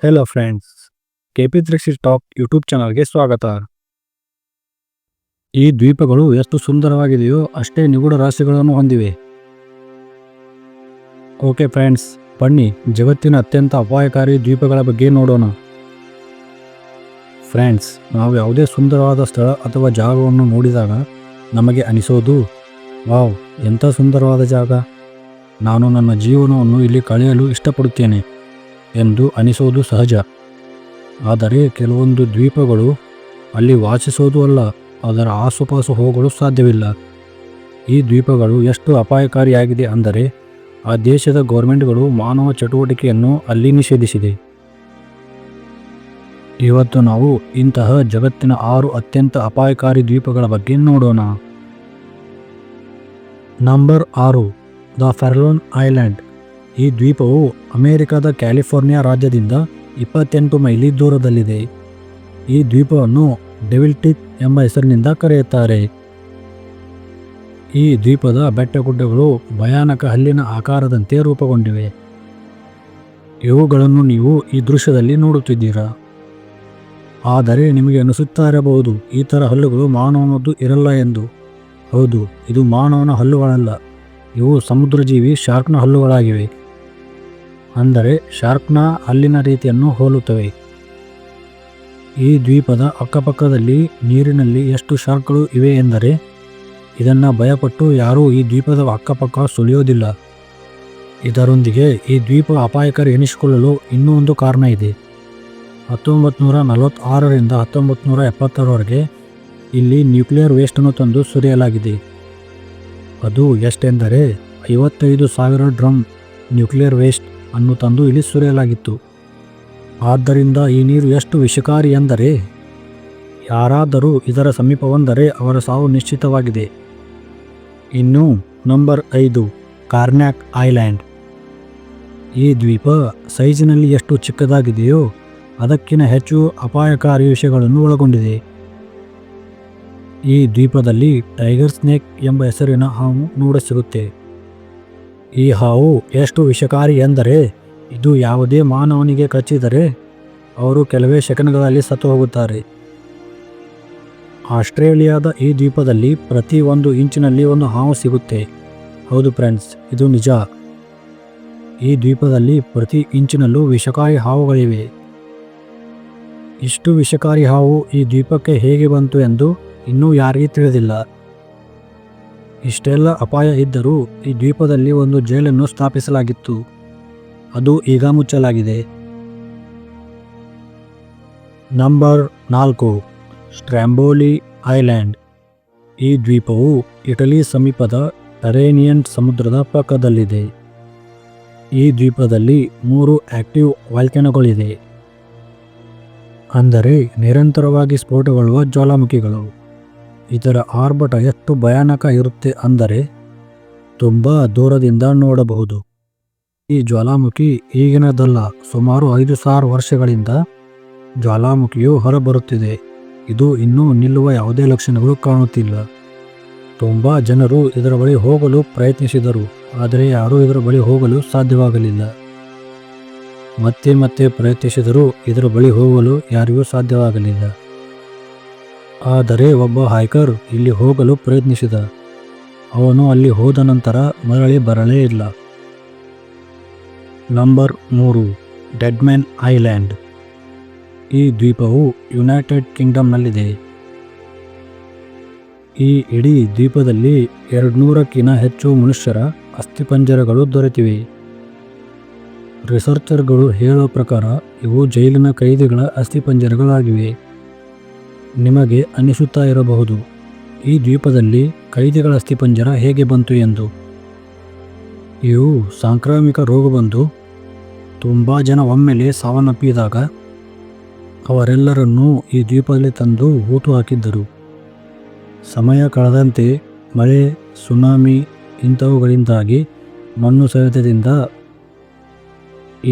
Hello friends, KP360 talk YouTube ಚಾನಲ್ಗೆ ಸ್ವಾಗತ. ಈ ದ್ವೀಪಗಳು ಎಷ್ಟು ಸುಂದರವಾಗಿದೆಯೋ ಅಷ್ಟೇ ನಿಗೂಢ ರಹಸ್ಯಗಳನ್ನು ಹೊಂದಿವೆ. ಓಕೆ ಫ್ರೆಂಡ್ಸ್, ಬನ್ನಿ ಜಗತ್ತಿನ ಅತ್ಯಂತ ಅಪಾಯಕಾರಿ ದ್ವೀಪಗಳ ಬಗ್ಗೆ ನೋಡೋಣ. ಫ್ರೆಂಡ್ಸ್, ನಾವು ಯಾವುದೇ ಸುಂದರವಾದ ಸ್ಥಳ ಅಥವಾ ಜಾಗವನ್ನು ನೋಡಿದಾಗ ನಮಗೆ ಅನಿಸೋದು, ವಾವ್, ಎಂಥ ಸುಂದರವಾದ ಜಾಗ, ನಾನು ನನ್ನ ಜೀವನವನ್ನು ಇಲ್ಲಿ ಕಳೆಯಲು ಇಷ್ಟಪಡುತ್ತೇನೆ ಎಂದು ಅನಿಸೋದು ಸಹಜ. ಆದರೆ ಕೆಲವೊಂದು ದ್ವೀಪಗಳು ಅಲ್ಲಿ ವಾಸಿಸೋದು ಅಲ್ಲ, ಅದರ ಆಸುಪಾಸು ಹೋಗಲು ಸಾಧ್ಯವಿಲ್ಲ. ಈ ದ್ವೀಪಗಳು ಎಷ್ಟು ಅಪಾಯಕಾರಿಯಾಗಿದೆ ಅಂದರೆ ಆ ದೇಶದ ಗೌರ್ಮೆಂಟ್ಗಳು ಮಾನವ ಚಟುವಟಿಕೆಯನ್ನು ಅಲ್ಲಿ ನಿಷೇಧಿಸಿದೆ. ಇವತ್ತು ನಾವು ಇಂತಹ ಜಗತ್ತಿನ 6 ಅತ್ಯಂತ ಅಪಾಯಕಾರಿ ದ್ವೀಪಗಳ ಬಗ್ಗೆ ನೋಡೋಣ. Number 6, the Farallon island. ಈ ದ್ವೀಪವು ಅಮೆರಿಕದ ಕ್ಯಾಲಿಫೋರ್ನಿಯಾ ರಾಜ್ಯದಿಂದ 28 ಮೈಲಿ ದೂರದಲ್ಲಿದೆ. ಈ ದ್ವೀಪವನ್ನು ಡೆವಿಲ್ ಟೀತ್ ಎಂಬ ಹೆಸರಿನಿಂದ ಕರೆಯುತ್ತಾರೆ. ಈ ದ್ವೀಪದ ಬೆಟ್ಟಗುಡ್ಡಗಳು ಭಯಾನಕ ಹಲ್ಲಿನ ಆಕಾರದಂತೆ ರೂಪುಗೊಂಡಿವೆ. ಇವುಗಳನ್ನು ನೀವು ಈ ದೃಶ್ಯದಲ್ಲಿ ನೋಡುತ್ತಿದ್ದೀರಾ. ಆದರೆ ನಿಮಗೆ ಅನಿಸುತ್ತಾ ಇರಬಹುದು, ಈ ಥರ ಹಲ್ಲುಗಳು ಮಾನವನದ್ದು ಇರಲ್ಲ ಎಂದು. ಹೌದು, ಇದು ಮಾನವನ ಹಲ್ಲುಗಳಲ್ಲ, ಇವು ಸಮುದ್ರಜೀವಿ ಶಾರ್ಕ್ನ ಹಲ್ಲುಗಳಾಗಿವೆ. ಅಂದರೆ ಶಾರ್ಕ್ನ ಹಲ್ಲಿನ ರೀತಿಯನ್ನು ಹೋಲುತ್ತವೆ. ಈ ದ್ವೀಪದ ಅಕ್ಕಪಕ್ಕದಲ್ಲಿ ನೀರಿನಲ್ಲಿ ಎಷ್ಟು ಶಾರ್ಕ್ಗಳು ಇವೆ ಎಂದರೆ ಇದನ್ನು ಭಯಪಟ್ಟು ಯಾರೂ ಈ ದ್ವೀಪದ ಅಕ್ಕಪಕ್ಕ ಸುಳಿಯೋದಿಲ್ಲ. ಇದರೊಂದಿಗೆ ಈ ದ್ವೀಪ ಅಪಾಯಕಾರಿ ಎನಿಸಿಕೊಳ್ಳಲು ಇನ್ನೂ ಒಂದು ಕಾರಣ ಇದೆ. 1946ರಿಂದ 1970ರವರೆಗೆ ಇಲ್ಲಿ ನ್ಯೂಕ್ಲಿಯರ್ ವೇಸ್ಟನ್ನು ತಂದು ಸುರಿಯಲಾಗಿದೆ. ಅದು ಎಷ್ಟೆಂದರೆ 55,000 ಡ್ರಮ್ ನ್ಯೂಕ್ಲಿಯರ್ ವೇಸ್ಟ್ ಅನ್ನು ತಂದು ಇಲ್ಲಿ ಸುರಿಯಲಾಗಿತ್ತು. ಆದ್ದರಿಂದ ಈ ನೀರು ಎಷ್ಟು ವಿಷಕಾರಿ ಎಂದರೆ ಯಾರಾದರೂ ಇದರ ಸಮೀಪ ಬಂದರೆ ಅವರ ಸಾವು ನಿಶ್ಚಿತವಾಗಿದೆ. ಇನ್ನು ನಂಬರ್ 5, ಕಾರ್ನ್ಯಾಕ್ ಐಲ್ಯಾಂಡ್. ಈ ದ್ವೀಪ ಸೈಜಿನಲ್ಲಿ ಎಷ್ಟು ಚಿಕ್ಕದಾಗಿದೆಯೋ ಅದಕ್ಕಿಂತ ಹೆಚ್ಚು ಅಪಾಯಕಾರಿ ವಿಷಯಗಳನ್ನು ಒಳಗೊಂಡಿದೆ. ಈ ದ್ವೀಪದಲ್ಲಿ ಟೈಗರ್ ಸ್ನೇಕ್ ಎಂಬ ಹೆಸರಿನ ಹಾವು ನೋಡಸಿಗುತ್ತೆ. ಈ ಹಾವು ಎಷ್ಟು ವಿಷಕಾರಿ ಎಂದರೆ ಇದು ಯಾವುದೇ ಮಾನವನಿಗೆ ಕಚ್ಚಿದರೆ ಅವರು ಕೆಲವೇ ಸೆಕೆಂಡ್ಗಳಲ್ಲಿ ಸತ್ತು ಹೋಗುತ್ತಾರೆ. ಆಸ್ಟ್ರೇಲಿಯಾದ ಈ ದ್ವೀಪದಲ್ಲಿ ಪ್ರತಿ 1 ಇಂಚಿನಲ್ಲಿ ಒಂದು ಹಾವು ಸಿಗುತ್ತೆ. ಹೌದು ಫ್ರೆಂಡ್ಸ್, ಇದು ನಿಜ. ಈ ದ್ವೀಪದಲ್ಲಿ ಪ್ರತಿ ಇಂಚಿನಲ್ಲೂ ವಿಷಕಾರಿ ಹಾವುಗಳಿವೆ. ಇಷ್ಟು ವಿಷಕಾರಿ ಹಾವು ಈ ದ್ವೀಪಕ್ಕೆ ಹೇಗೆ ಬಂತು ಎಂದು ಇನ್ನೂ ಯಾರಿಗೂ ತಿಳಿದಿಲ್ಲ. ಇಷ್ಟೆಲ್ಲ ಅಪಾಯ ಇದ್ದರೂ ಈ ದ್ವೀಪದಲ್ಲಿ ಒಂದು ಜೈಲನ್ನು ಸ್ಥಾಪಿಸಲಾಗಿತ್ತು. ಅದು ಈಗ ಮುಚ್ಚಲಾಗಿದೆ. Number 4, Stromboli island. ಈ ದ್ವೀಪವು ಇಟಲಿ ಸಮೀಪದ ಟರೇನಿಯನ್ ಸಮುದ್ರದ ಪಕ್ಕದಲ್ಲಿದೆ. ಈ ದ್ವೀಪದಲ್ಲಿ 3 ಆಕ್ಟಿವ್ ವಾಲ್ಕೆನೋಗಳಿದೆ, ಅಂದರೆ ನಿರಂತರವಾಗಿ ಸ್ಫೋಟಗೊಳ್ಳುವ ಜ್ವಾಲಾಮುಖಿಗಳು. ಇದರ ಆರ್ಭಟ ಎಷ್ಟು ಭಯಾನಕ ಇರುತ್ತೆ ಅಂದರೆ ತುಂಬ ದೂರದಿಂದ ನೋಡಬಹುದು. ಈ ಜ್ವಾಲಾಮುಖಿ ಈಗಿನದಲ್ಲ, ಸುಮಾರು 5,000 ವರ್ಷಗಳಿಂದ ಜ್ವಾಲಾಮುಖಿಯು ಹೊರಬರುತ್ತಿದೆ. ಇದು ಇನ್ನೂ ನಿಲ್ಲುವ ಯಾವುದೇ ಲಕ್ಷಣಗಳು ಕಾಣುತ್ತಿಲ್ಲ. ತುಂಬ ಜನರು ಇದರ ಬಳಿ ಹೋಗಲು ಪ್ರಯತ್ನಿಸಿದರು, ಆದರೆ ಯಾರೂ ಇದರ ಬಳಿ ಹೋಗಲು ಸಾಧ್ಯವಾಗಲಿಲ್ಲ. ಮತ್ತೆ ಮತ್ತೆ ಪ್ರಯತ್ನಿಸಿದರೂ ಇದರ ಬಳಿ ಹೋಗಲು ಯಾರಿಗೂ ಸಾಧ್ಯವಾಗಲಿಲ್ಲ. ಆದರೆ ಒಬ್ಬ ಹೈಕರ್ ಇಲ್ಲಿ ಹೋಗಲು ಪ್ರಯತ್ನಿಸಿದ. ಅವನು ಅಲ್ಲಿ ಹೋದ ನಂತರ ಮರಳಿ ಬರಲೇ ಇಲ್ಲ. Number 3, Deadman island. ಈ ದ್ವೀಪವು ಯುನೈಟೆಡ್ ಕಿಂಗ್ಡಮ್ನಲ್ಲಿದೆ. ಈ ಇಡೀ ದ್ವೀಪದಲ್ಲಿ 200ಕ್ಕಿಂತ ಹೆಚ್ಚು ಮನುಷ್ಯರ ಅಸ್ಥಿಪಂಜರಗಳು ದೊರೆತಿವೆ. ರಿಸರ್ಚರ್ಗಳು ಹೇಳೋ ಪ್ರಕಾರ ಇವು ಜೈಲಿನ ಕೈದಿಗಳ ಅಸ್ಥಿಪಂಜರಗಳಾಗಿವೆ. ನಿಮಗೆ ಅನಿಸುತ್ತಾ ಇರಬಹುದು, ಈ ದ್ವೀಪದಲ್ಲಿ ಕೈದಿಗಳ ಅಸ್ಥಿಪಂಜರ ಹೇಗೆ ಬಂತು ಎಂದು. ಇವು ಸಾಂಕ್ರಾಮಿಕ ರೋಗ ಬಂದು ತುಂಬ ಜನ ಒಮ್ಮೆಲೆ ಸಾವನ್ನಪ್ಪಿದಾಗ ಅವರೆಲ್ಲರನ್ನೂ ಈ ದ್ವೀಪದಲ್ಲಿ ತಂದು ಹೂತು ಹಾಕಿದ್ದರು. ಸಮಯ ಕಳೆದಂತೆ ಮಳೆ, ಸುನಾಮಿ ಇಂಥವುಗಳಿಂದಾಗಿ ಮಣ್ಣು ಸವೆತದಿಂದ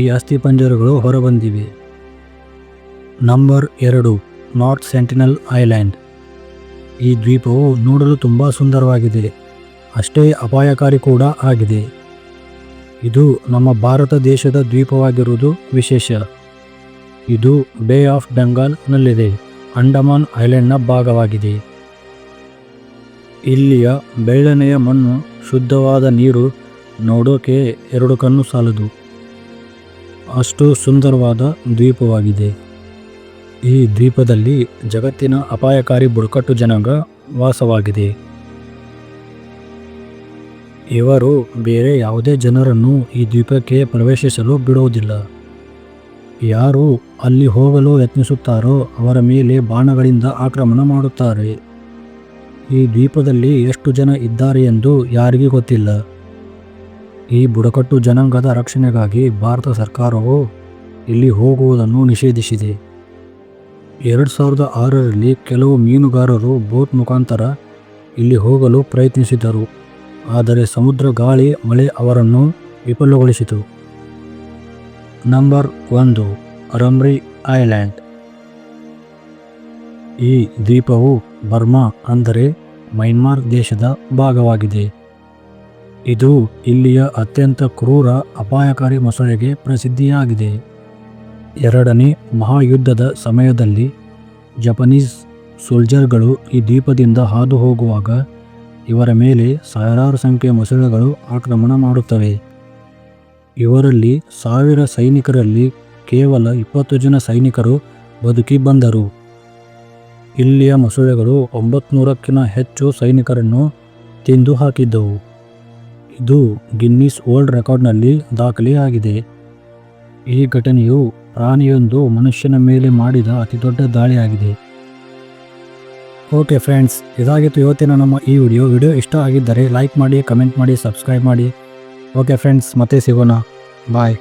ಈ ಅಸ್ಥಿಪಂಜರಗಳು ಹೊರಬಂದಿವೆ. Number 2, north Sentinel island. ಈ ದ್ವೀಪವು ನೋಡಲು ತುಂಬ ಸುಂದರವಾಗಿದೆ, ಅಷ್ಟೇ ಅಪಾಯಕಾರಿ ಕೂಡ ಆಗಿದೆ. ಇದು ನಮ್ಮ ಭಾರತ ದೇಶದ ದ್ವೀಪವಾಗಿರುವುದು ವಿಶೇಷ. ಇದು ಬೇ ಆಫ್ ಬೆಂಗಾಲ್ನಲ್ಲಿದೆ. ಅಂಡಮಾನ್ ಐಲ್ಯಾಂಡ್ನ ಭಾಗವಾಗಿದೆ. ಇಲ್ಲಿಯ ಬೆಳ್ಳನೆಯ ಮಣ್ಣು, ಶುದ್ಧವಾದ ನೀರು ನೋಡೋಕೆ 2 ಕಣ್ಣು ಸಾಲದು. ಅಷ್ಟು ಸುಂದರವಾದ ದ್ವೀಪವಾಗಿದೆ. ಈ ದ್ವೀಪದಲ್ಲಿ ಜಗತ್ತಿನ ಅಪಾಯಕಾರಿ ಬುಡಕಟ್ಟು ಜನಾಂಗ ವಾಸವಾಗಿದೆ. ಇವರು ಬೇರೆ ಯಾವುದೇ ಜನರನ್ನು ಈ ದ್ವೀಪಕ್ಕೆ ಪ್ರವೇಶಿಸಲು ಬಿಡುವುದಿಲ್ಲ. ಯಾರು ಅಲ್ಲಿ ಹೋಗಲು ಯತ್ನಿಸುತ್ತಾರೋ ಅವರ ಮೇಲೆ ಬಾಣಗಳಿಂದ ಆಕ್ರಮಣ ಮಾಡುತ್ತಾರೆ. ಈ ದ್ವೀಪದಲ್ಲಿ ಎಷ್ಟು ಜನ ಇದ್ದಾರೆ ಎಂದು ಯಾರಿಗೂ ಗೊತ್ತಿಲ್ಲ. ಈ ಬುಡಕಟ್ಟು ಜನಾಂಗದ ರಕ್ಷಣೆಗಾಗಿ ಭಾರತ ಸರ್ಕಾರವು ಇಲ್ಲಿ ಹೋಗುವುದನ್ನು ನಿಷೇಧಿಸಿದೆ. 2006ರಲ್ಲಿ ಕೆಲವು ಮೀನುಗಾರರು ಬೋಟ್ ಮುಖಾಂತರ ಇಲ್ಲಿ ಹೋಗಲು ಪ್ರಯತ್ನಿಸಿದರು. ಆದರೆ ಸಮುದ್ರ ಗಾಳಿ, ಮಳೆ ಅವರನ್ನು ವಿಫಲಗೊಳಿಸಿತು. Number 1, ರಮ್ರಿ island. ಈ ದ್ವೀಪವು ಬರ್ಮಾ ಅಂದರೆ ಮೈನ್ಮಾರ್ ದೇಶದ ಭಾಗವಾಗಿದೆ. ಇದು ಇಲ್ಲಿಯ ಅತ್ಯಂತ ಕ್ರೂರ, ಅಪಾಯಕಾರಿ ಮೊಸಳೆಗೆ ಪ್ರಸಿದ್ಧಿಯಾಗಿದೆ. 2ನೇ ಮಹಾಯುದ್ಧದ ಸಮಯದಲ್ಲಿ ಜಪನೀಸ್ ಸೋಲ್ಜರ್ಗಳು ಈ ದ್ವೀಪದಿಂದ ಹಾದು ಹೋಗುವಾಗ ಇವರ ಮೇಲೆ ಸಾವಿರಾರು ಸಂಖ್ಯೆಯ ಮೊಸಳೆಗಳು ಆಕ್ರಮಣ ಮಾಡುತ್ತವೆ. ಇವರಲ್ಲಿ 1000 ಸೈನಿಕರಲ್ಲಿ ಕೇವಲ 20 ಜನ ಸೈನಿಕರು ಬದುಕಿ ಬಂದರು. ಇಲ್ಲಿಯ ಮೊಸಳೆಗಳು 900ಕ್ಕಿಂತ ಹೆಚ್ಚು ಸೈನಿಕರನ್ನು ತಿಂದು ಹಾಕಿದ್ದವು. ಇದು ಗಿನ್ನಿಸ್ ವರ್ಲ್ಡ್ ರೆಕಾರ್ಡ್ನಲ್ಲಿ ದಾಖಲೆಯಾಗಿದೆ. ಈ ಘಟನೆಯು ಪ್ರಾಣಿಯೊಂದು ಮನುಷ್ಯನ ಮೇಲೆ ಮಾಡಿದ ಅತಿದೊಡ್ಡ ದಾಳಿಯಾಗಿದೆ. ಓಕೆ ಫ್ರೆಂಡ್ಸ್, ಇದಾಗಿತ್ತು ಇವತ್ತಿನ ನಮ್ಮ ಈ ವಿಡಿಯೋ ಇಷ್ಟ ಆಗಿದ್ದರೆ ಲೈಕ್ ಮಾಡಿ, ಕಮೆಂಟ್ ಮಾಡಿ, ಸಬ್ಸ್ಕ್ರೈಬ್ ಮಾಡಿ. ಓಕೆ ಫ್ರೆಂಡ್ಸ್, ಮತ್ತೆ ಸಿಗೋಣ. ಬಾಯ್.